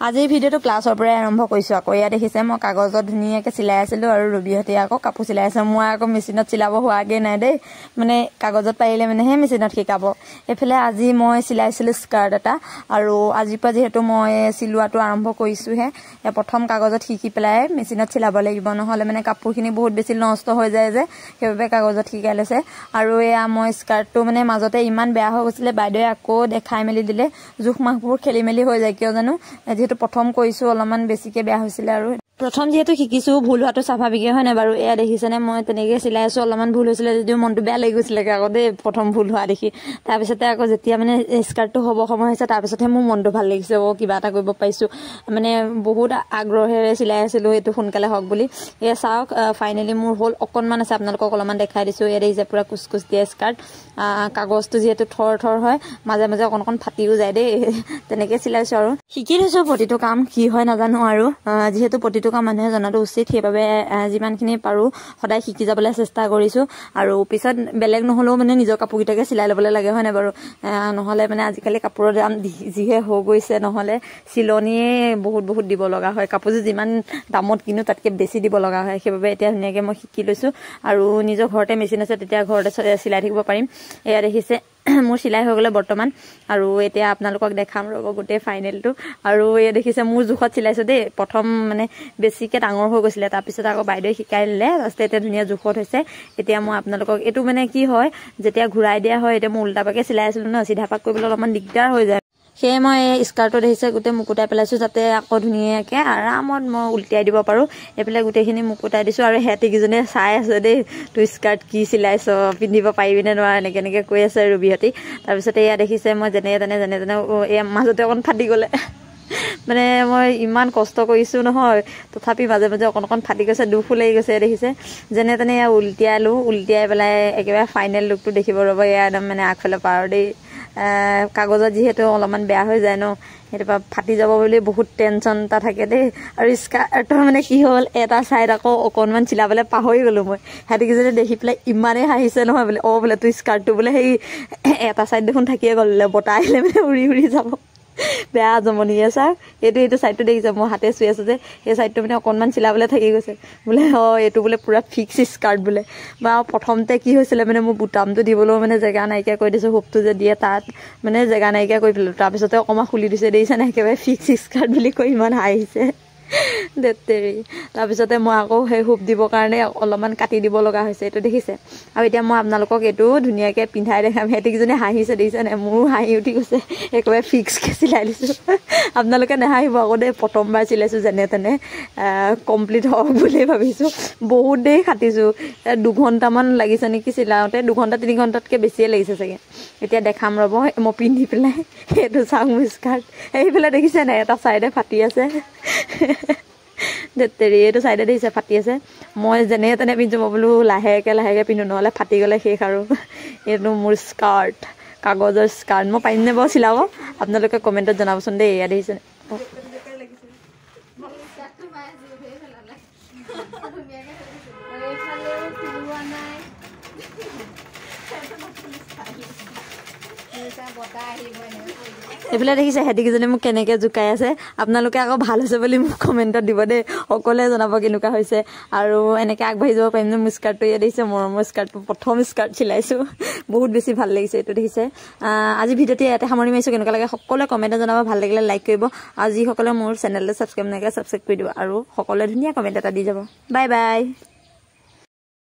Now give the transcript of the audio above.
আজি ভিডিওটো ক্লাছৰ পৰাই আৰম্ভ কৰিছো আকৌ ইয়া দেখিছে মই কাগজত ধুনিয়াকে চিলাই আছিলো আৰু ৰবিহতে আকৌ কাপোৰ চিলাই আছে মই আকৌ মেচিনত চিলাব হোৱাগে নাই দেই মানে কাগজত পাৰিলে মানে হে মেচিনত শিকাব এফালে আজি মই চিলাইছিলো স্কাৰ্ট এটা আৰু আজি পৰা যেহেতু মই চিলোৱাটো আৰম্ভ কৰিছো হে প্ৰথম কাগজত শিকি পেলাই মেচিনত চিলাব লাগিব নহলে মানে কাপোৰখিনি বহুত বেছি নষ্ট হৈ যায় যে সেইবাবে কাগজত শিকাই লৈছে আৰু এয়া মই স্কাৰ্টটো মানে মাজতে ইমান বেয়া হৈ গৈছিলে বাইদেৱে আকৌ দেখাই মেলি দিলে জুখ মাখবোৰ খেলি মেলি হৈ যায় কিয় জানো যেহেতু প্ৰথম কৈছো অলপমান বেছিকে বেয়া হৈছিল আৰু প্ৰথম যেহেতু শিকিছো ভুল হোৱাটো স্বাভাৱিক হয় না বাৰু এয়া দেখিছেনে মই তেনেকৈ চিলাই আছো অলপমান ভুল হৈছিল যদিও মনটো বেয়া লাগি গৈছিলে আকৌ দেই প্ৰথম ভুল হোৱা দেখি তাৰপিছতে আকৌ যেতিয়া মানে স্কাৰ্টটো হ'ব সময় হৈছে তাৰপিছতহে মোৰ মনটো ভাল লাগিছে কিবা এটা কৰিব পাৰিছো মানে বহুত আগ্ৰহেৰে চিলাই আছিলো এইটো সোনকালে হওক বুলি এয়া চাওক ফাইনেলি মোৰ হ'ল অকণমান আছে আপোনালোকক অলপমান দেখাই দিছো এয়া দেখিছে পুৰা কুচকুচ দিয়া স্কাৰ্ট কাগজটো যেহেতু থৰ থৰ হয় মাজে মাজে অকণ ফাটিও যায় দেই তেনেকৈ চিলাইছো আৰু শিকি লৈছো প্ৰতিটো কাম কি হয় নাজানো আৰু যেহেতু প্ৰতিটো কাম মানুহে জনাটো উচিত সেইবাবে যিমানখিনি পাৰো সদায় শিকি যাবলৈ চেষ্টা কৰিছো আৰু পিছত বেলেগ নহলেও মানে নিজৰ কাপোৰকেইটাকে চিলাই ল'বলৈ লাগে হয় নাই বাৰু নহলে মানে আজিকালি কাপোৰৰ দাম যিহে হৈ গৈছে নহলে চিলনিয়ে বহুত দিব লগা হয় কাপোৰযোৰ যিমান দামত কিনো তাতকে বেছি দিব লগা হয় সেইবাবে এতিয়া ধুনীয়াকৈ মই শিকি লৈছো আৰু নিজৰ ঘৰতে মেচিন আছে তেতিয়া ঘৰতে চিলাই থাকিব পাৰিম এয়া দেখিছে মোৰ চিলাই হৈ গ'লে বৰ্তমান আৰু এতিয়া আপোনালোকক দেখাম ৰ'ব গোটেই ফাইনেলটো আৰু এয়া দেখিছে মোৰ জোখত চিলাইছো দেই প্ৰথম মানে বেছিকে ডাঙৰ হৈ গৈছিলে তাৰপিছত আকৌ বাইদেৱে শিকাই দিলে লাষ্টে এতিয়া ধুনীয়া জোখত হৈছে এতিয়া মই আপোনালোকক এইটো মানে কি হয় যেতিয়া ঘূৰাই দিয়া হয় এতিয়া মই উল্টা পাকে চিলাই আছিলো ন চিধা পাক কৰিবলৈ অলপমান দিগদাৰ হৈ যায় সেয়ে মই স্কাৰ্টটো দেখিছে গোটেই মুকুটাই পেলাইছো যাতে আকৌ ধুনীয়াকৈ আৰামত মই উল্টিয়াই দিব পাৰোঁ এইফালে গোটেইখিনি মুকুটাই দিছোঁ আৰু সিহঁতিকেইজনীয়ে চাই আছে দেই তোৰ স্কাৰ্ট কি চিলাইছ পিন্ধিব পাৰিবিনে নোৱাৰা এনেকৈ কৈ আছে ৰবিহঁতি তাৰপিছতে এয়া দেখিছে মই যেনে তেনে এয়া মাজতে অকণ ফাটি গ'লে মানে মই ইমান কষ্ট কৰিছোঁ নহয় তথাপি মাজে মাজে অকণ ফাটি গৈছে দুখো লাগি গৈছে দেখিছে যেনে তেনে এয়া উল্টিয়াই পেলাই একেবাৰে ফাইনেল লুকটো দেখিব ৰ'ব এয়া একদম মানে আগফালে পাৰ দেই কাগজত যিহেতু অলপমান বেয়া হৈ যায় ন সেইটো পৰা ফাটি যাব বুলি বহুত টেনশ্যন এটা থাকে দেই আৰু স্কাৰ্টৰ মানে কি হ'ল এটা ছাইড আকৌ অকণমান চিলাবলৈ পাহৰি গ'লোঁ মই সিহঁতিকেইজনী দেখি পেলাই ইমানেই হাঁহিছে নহয় বোলে বোলে তোৰ স্কাৰ্টটো বোলে সেই এটা ছাইড দেখোন থাকিয়ে গ'ল বোলে বতাহ আহিলে মানে উৰি যাব বেয়া জমনিয়ে চাওক এইটো ছাইডটো দেখিছে মই হাতে চুই আছো যে সেই ছাইডটো মানে অকণমান চিলাবলৈ থাকি গৈছে বোলে এইটো বোলে পুৰা ফিক্স স্কাৰ্ট বোলে বা প্ৰথমতে কি হৈছিলে মানে মোৰ বুটামটো দিবলৈও মানে জেগা নাইকিয়া কৰি দিছোঁ হুপটো যে দিয়ে তাত মানে জেগা নাইকিয়া কৰি দিলোঁ তাৰপিছতে অকণমান খুলি দিছে দেখিছেনে একেবাৰে ফিক্স স্কাৰ্ট বুলি কৈ ইমান হাঁহিছে দেৰি তাৰপিছতে মই আকৌ সেই হুপ দিবৰ কাৰণে অলপমান কাটি দিব লগা হৈছে এইটো দেখিছে আৰু এতিয়া মই আপোনালোকক এইটো ধুনীয়াকৈ পিন্ধাই দেখাম সিহঁতিকেইজনী হাঁহিছে দেখিছেনে মোৰো হাঁহি উঠি গৈছে একেবাৰে ফিক্সকৈ চিলাই দিছোঁ আপোনালোকে নাহাঁহিব আকৌ দেই প্ৰথমবাৰ চিলাইছোঁ যেনে তেনে কমপ্লিট হওক বুলি ভাবিছোঁ বহুত দেৰি কাটিছোঁ 2 ঘণ্টামান লাগিছে নেকি চিলাওঁতে 2 ঘণ্টা 3 ঘণ্টাতকৈ বেছিয়ে লাগিছে চাগে এতিয়া দেখাম ৰ'ব মই পিন্ধি পেলাই সেইটো চাওঁ মোৰ স্কাৰ্ট সেইফালে দেখিছে নাই এটা ছাইডে ফাটি আছে এইটো ছাইডে দেখিছে ফাটি আছে মই যেনে তেনে পিন্ধো মই বোলো লাহেকৈ পিন্ধো নহ'লে ফাটি গ'লে শেষ আৰু এইটো মোৰ স্কাৰ্ট কাগজৰ স্কাৰ্ট মই পাৰিমনে বাৰু চিলাব আপোনালোকে কমেণ্টত জনাবচোন দেই এয়া দেখিছে এইফালে দেখিছে সিহঁতিকেইজনী মোক কেনেকৈ জোকাই আছে আপোনালোকে আকৌ ভাল হৈছে বুলি মোক কমেণ্টত দিব দেই সকলোৱে জনাব কেনেকুৱা হৈছে আৰু এনেকৈ আগবাঢ়ি যাব পাৰিম যে মোৰ স্কাৰ্টটো ইয়াত দেখিছে মৰমৰ স্কাৰ্টটো প্ৰথম স্কাৰ্ট চিলাইছোঁ বহুত বেছি ভাল লাগিছে এইটো দেখিছে আজি ভিডিঅ'টো ইয়াতে সামৰি মাৰিছোঁ কেনেকুৱা লাগে সকলোৱে কমেণ্টত জনাব ভাল লাগিলে লাইক কৰিব আৰু যিসকলে মোৰ চেনেলটো ছাবস্ক্ৰাইব নকৰে ছাবস্ক্ৰাইব কৰি দিব আৰু সকলোৱে ধুনীয়া কমেণ্ট এটা দি যাব বাই বাই